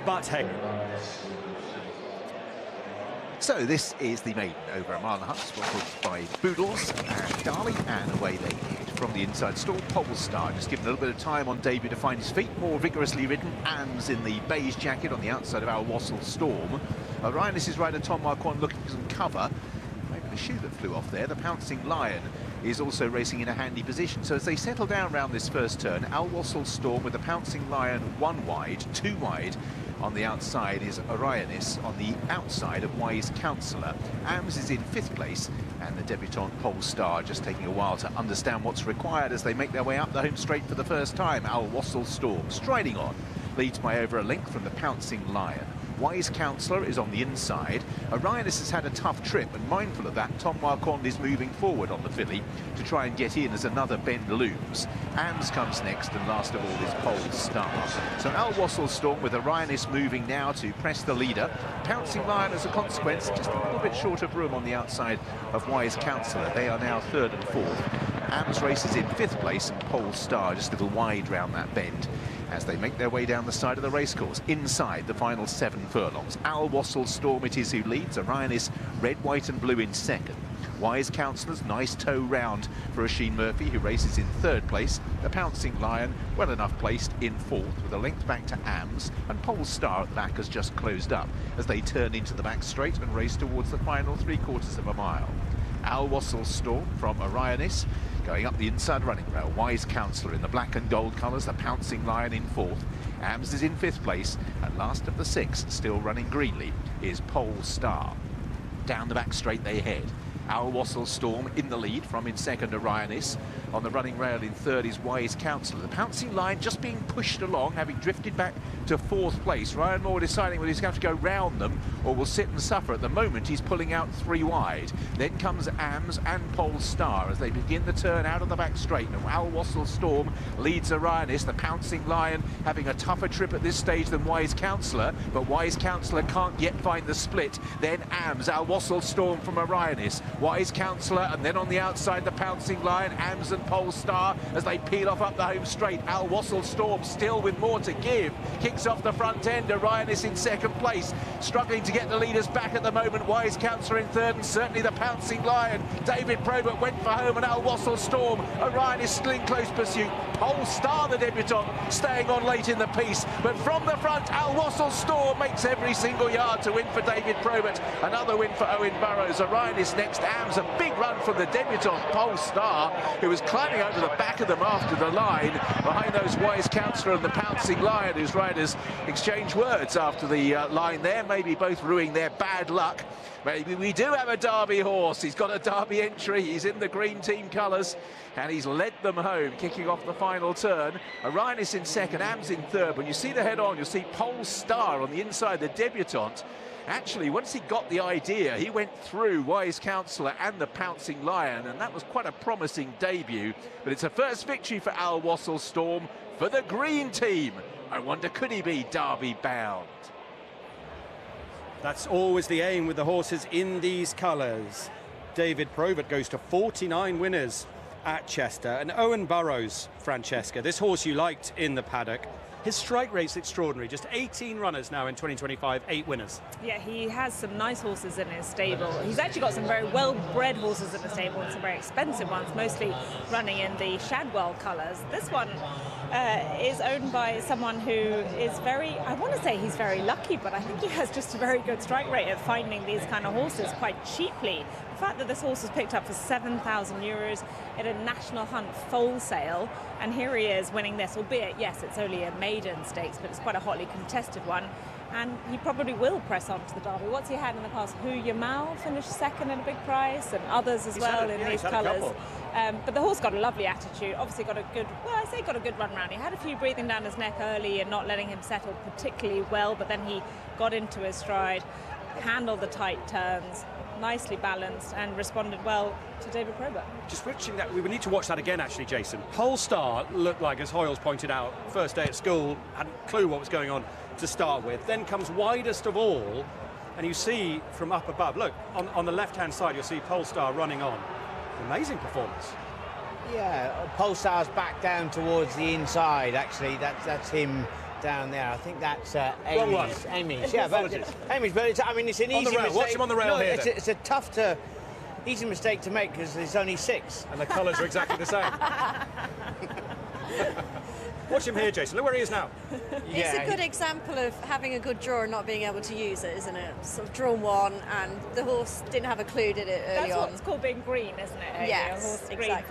But hey. So this is the Maiden over a mile and a half, sponsored by Boodles and Darley, and away they head from the inside stall. Polestar just given a little bit of time on debut to find his feet, more vigorously ridden. Ams in the beige jacket on the outside of our Wasl Storm. Orionis' rider Tom Marquand looking for some cover. Maybe the shoe that flew off there. The Pouncing Lion is also racing in a handy position. So as they settle down around this first turn, our Wasl Storm with the Pouncing Lion 1 wide, 2 wide. On the outside is Orionis, on the outside of Wise Counsellor. Ams is in 5th place, and the debutant Polestar just taking a while to understand what's required as they make their way up the home straight for the first time. Our Wasl Storm striding on, leads by over a length from the Pouncing Lion. Wise Counsellor is on the inside. Orionis has had a tough trip, and mindful of that, Tom Marquand is moving forward on the filly to try and get in as another bend looms. Ams comes next, and last of all is Polestar. So Al Wasl Storm with Orionis moving now to press the leader. Pouncing Lion as a consequence, just a little bit short of room on the outside of Wise Counsellor. They are now 3rd and 4th. Ams races in 5th place, and Polestar just a little wide round that bend as they make their way down the side of the racecourse, inside the final 7 furlongs. Al Wasl Storm it is who leads. Orionis red, white and blue in 2nd. Wise Counsellor's nice toe round for Oisin Murphy, who races in 3rd place. The Pouncing Lion, well enough placed, in 4th, with a length back to Ams, and Polestar at the back has just closed up as they turn into the back straight and race towards the final 3/4 of a mile. Al Wasl Storm from Orionis, going up the inside running rail. Wise Counsellor in the black and gold colours, the Pouncing Lion in 4th. Ams is in 5th place, and last of the 6, still running greenly, is Polestar. Down the back straight they head. Al Wasl Storm in the lead, from in 2nd Orionis. On the running rail in 3rd is Wise Counsellor. The Pouncing Lion just being pushed along, having drifted back to 4th place. Ryan Moore deciding whether he's going to have to go round them or will sit and suffer. At the moment he's pulling out 3 wide. Then comes Ams and Polestar as they begin the turn out of the back straight. Now Al Wasl Storm leads Orionis. The Pouncing Lion having a tougher trip at this stage than Wise Counsellor, but Wise Counsellor can't yet find the split. Then Ams, Al Wasl Storm from Orionis. Wise Counsellor, and then on the outside the Pouncing Lion, Ams and Polestar as they peel off up the home straight. Al Wasl Storm still with more to give, kicks off the front end. Orionis in 2nd place, struggling to get the leaders back at the moment. Wise Counsellor in 3rd, and certainly the Pouncing Lion. David Probert went for home, and Al Wasl Storm. Orionis still in close pursuit. Polestar, the debutant, staying on late in the piece, but from the front Al Wasl Storm makes every single yard to win for David Probert. Another win for Owen Burrows. Orionis next. Ams, a big run from the debutant Polestar, who was climbing over the back of them after the line. Behind those Wise Counsellor and the Pouncing Lion, whose riders exchange words after the line there, maybe both ruining their bad luck. Maybe we do have a Derby horse. He's got a Derby entry. He's in the green team colours, and he's led them home, kicking off the final turn. Orionis in 2nd, Ams in 3rd. When you see the head-on, you'll see Polestar on the inside, the debutant. Actually, once he got the idea, he went through Wise Counsellor and the Pouncing Lion, and that was quite a promising debut. But it's a first victory for Al Wasl Storm for the green team. I wonder, could he be Derby bound? That's always the aim with the horses in these colours. David Probert goes to 49 winners at Chester. And Owen Burrows, Francesca, this horse you liked in the paddock, his strike rate's extraordinary. Just 18 runners now in 2025, 8 winners. Yeah, he has some nice horses in his stable. He's actually got some very well-bred horses in the stable and some very expensive ones, mostly running in the Shadwell colours. This one is owned by someone who is very, I want to say he's very lucky, but I think he has just a very good strike rate at finding these kind of horses quite cheaply. The fact that this horse was picked up for €7,000 at a National Hunt foal sale, and here he is winning this, albeit, yes, it's only a maiden stakes, but it's quite a hotly contested one, and he probably will press on to the Derby. What's he had in the past? Hu Yamal finished 2nd at a big price, and others as well in these colours. But the horse got a lovely attitude, obviously got a good, well, I say got a good run round. He had a few breathing down his neck early and not letting him settle particularly well, but then he got into his stride, handled the tight turns, nicely balanced, and responded well to David Probert. Just switching that, we would need to watch that again actually, Jason. Polestar looked like, as Hoyles pointed out, first day at school, hadn't a clue what was going on to start with. Then comes widest of all, and you see from up above, look, on the left-hand side, you'll see Polestar running on. Amazing performance. Yeah, Polestar's back down towards the inside, actually. That's him down there. I think that's Wrong one. Amy's. Yeah, but Apologies. Amy's. But I mean, it's an On the easy rail. mistake. Watch him on the rail here, then. It's a tough to easy mistake to make because there's only 6. And the colours are exactly the same. Watch him here, Jason. Look where he is now. It's a good example of having a good draw and not being able to use it, isn't it? Sort of drawn 1 and the horse didn't have a clue, did it, early That's on? what's called being green, isn't it? Yes, A horse green exactly.